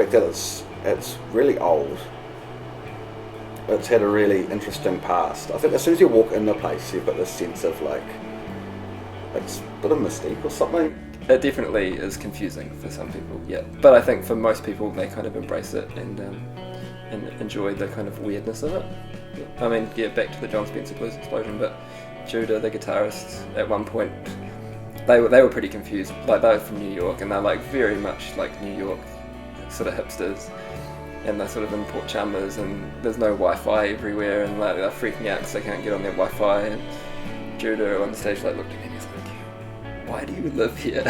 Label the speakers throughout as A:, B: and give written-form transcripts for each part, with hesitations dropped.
A: fact that it's really old. It's had a really interesting past. I think as soon as you walk in the place, you've got this sense of like, it's a bit of mystique or something.
B: It definitely is confusing for some people, yeah. But I think for most people, they kind of embrace it and enjoy the kind of weirdness of it. I mean, yeah, back to the John Spencer Blues Explosion, but Judah, the guitarist, at one point, they were pretty confused. Like, they were from New York, and they're like very much like New York sort of hipsters, and they're sort of in Port Chalmers, and there's no Wi-Fi everywhere, and like they're freaking out because they can't get on their Wi-Fi. And Judah on the stage like looked at me and he's like, "Why do you live here?"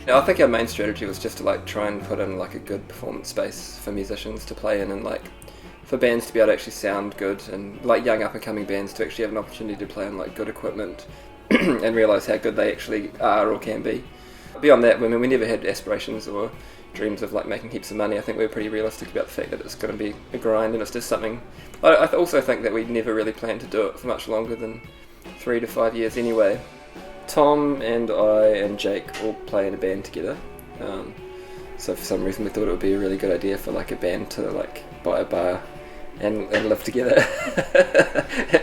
B: I think our main strategy was just to like try and put in like a good performance space for musicians to play in, and like for bands to be able to actually sound good, and like young up and coming bands to actually have an opportunity to play on like good equipment and realise how good they actually are or can be. Beyond that, I mean, we never had aspirations or dreams of like making heaps of money. I think we were pretty realistic about the fact that it's going to be a grind, and it's just something. I also think that we never really planned to do it for much longer than 3 to 5 years anyway. Tom and I and Jake all play in a band together, so for some reason we thought it would be a really good idea for like a band to like buy a bar and live together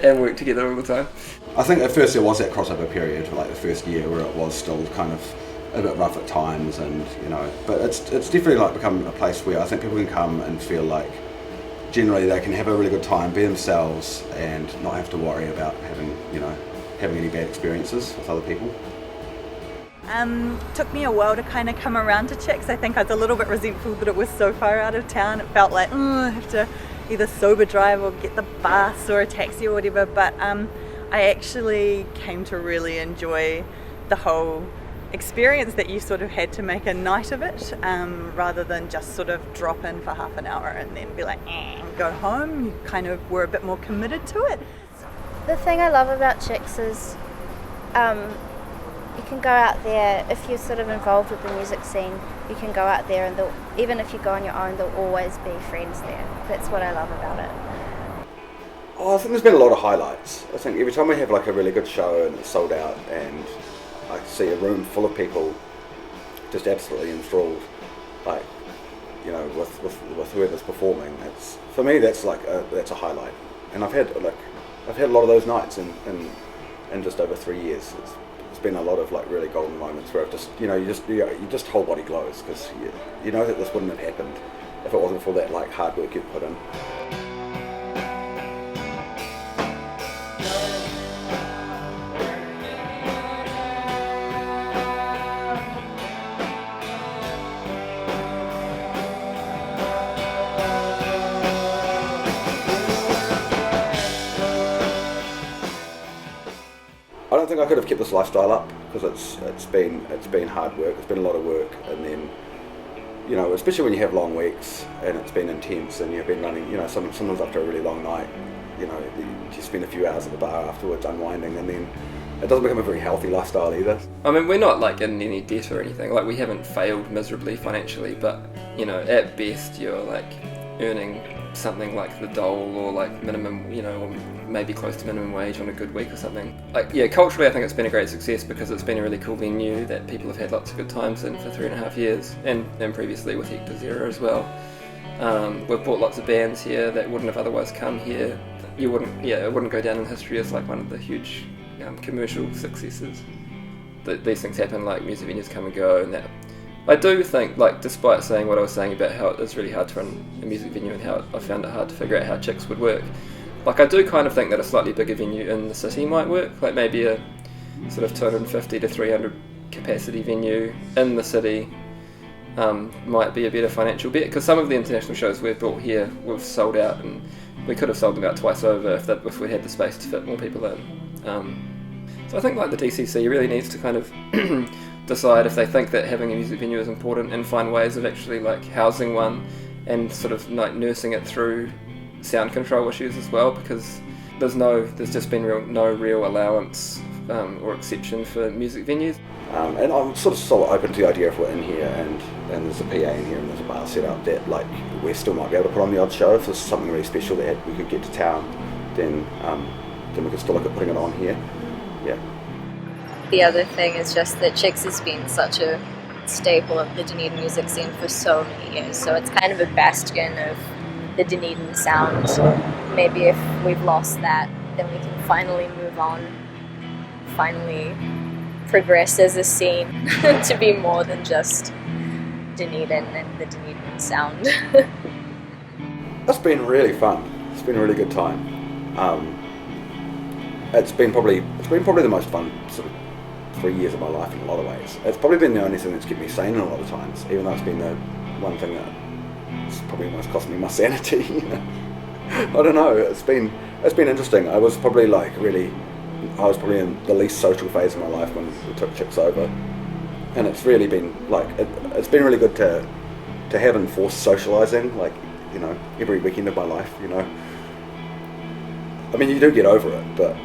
B: and work together all the time.
A: I think at first there was that crossover period, like the first year, where it was still kind of a bit rough at times, and but it's definitely like become a place where I think people can come and feel like generally they can have a really good time, be themselves, and not have to worry about having any bad experiences with other people.
C: Took me a while to kind of come around to Chicks. I think I was a little bit resentful that it was so far out of town. It felt like I have to either sober drive or get the bus or a taxi or whatever, but I actually came to really enjoy the whole experience that you sort of had to make a night of it, rather than just sort of drop in for half an hour and then be like and go home. You kind of were a bit more committed to it.
D: The thing I love about Chicks is you can go out there, if you're sort of involved with the music scene, you can go out there and even if you go on your own, there'll always be friends there. That's what I love about it.
A: Oh, I think there's been a lot of highlights. I think every time we have like a really good show and it's sold out and I see a room full of people just absolutely enthralled, like, with whoever's performing, it's, for me, that's like that's a highlight. And I've had a lot of those nights in just over 3 years. It's been a lot of like really golden moments where I've just, you just whole body glows, because you know that this wouldn't have happened if it wasn't for that like hard work you'd put in. I don't think I could have kept this lifestyle up, because it's been hard work. It's been a lot of work, and then especially when you have long weeks and it's been intense and you've been running. Sometimes after a really long night, you spend a few hours at the bar afterwards unwinding, and then it doesn't become a very healthy lifestyle either. I mean, we're not like in any debt or anything. Like, we haven't failed miserably financially, but at best you're like earning something like the dole or like minimum, or maybe close to minimum wage on a good week or something. Like, yeah, culturally I think it's been a great success because it's been a really cool venue that people have had lots of good times in for 3.5 years, and previously with Hector Zero as well. We've brought lots of bands here that wouldn't have otherwise come here. It wouldn't go down in history as like one of the huge commercial successes. These things happen, like music venues come and go, and that. I do think, like, despite saying what I was saying about how it is really hard to run a music venue and how I found it hard to figure out how Chicks would work, like, I do kind of think that a slightly bigger venue in the city might work, like maybe a sort of 250 to 300 capacity venue in the city might be a better financial bet, because some of the international shows we've brought here we've sold out, and we could have sold them out twice over if we had the space to fit more people in. So I think like the DCC really needs to kind of decide if they think that having a music venue is important, and find ways of actually like housing one and sort of like nursing it through sound control issues as well, because there's just been no real allowance or exception for music venues. And I'm sort of open to the idea if we're in here and there's a PA in here and there's a bar set up, that like we still might be able to put on the odd show. If there's something really special that we could get to town, then we could still look at putting it on here. Yeah.
E: The other thing is just that Chicks has been such a staple of the Dunedin music scene for so many years. So it's kind of a bastion of the Dunedin sound. Maybe if we've lost that, then we can finally move on, finally progress as a scene to be more than just Dunedin and the Dunedin sound.
A: It's been really fun. It's been a really good time. It's been probably the most fun sort of 3 years of my life in a lot of ways. It's probably been the only thing that's kept me sane a lot of times, even though it's been the one thing that's probably almost cost me my sanity. You know? I don't know. It's been interesting. I was probably in the least social phase of my life when we took chicks over, and it's really been it's been really good to have enforced socialising, every weekend of my life. I mean, you do get over it, but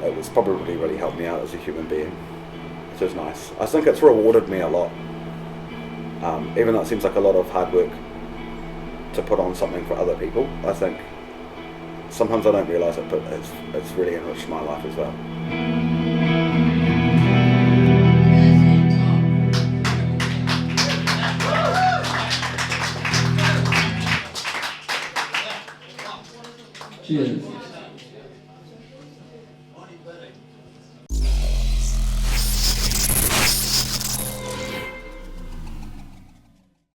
A: it was probably really helped me out as a human being, which is nice. I think it's rewarded me a lot, even though it seems like a lot of hard work to put on something for other people. I think sometimes I don't realise it, but it's really enriched my life as well.
B: Cheers.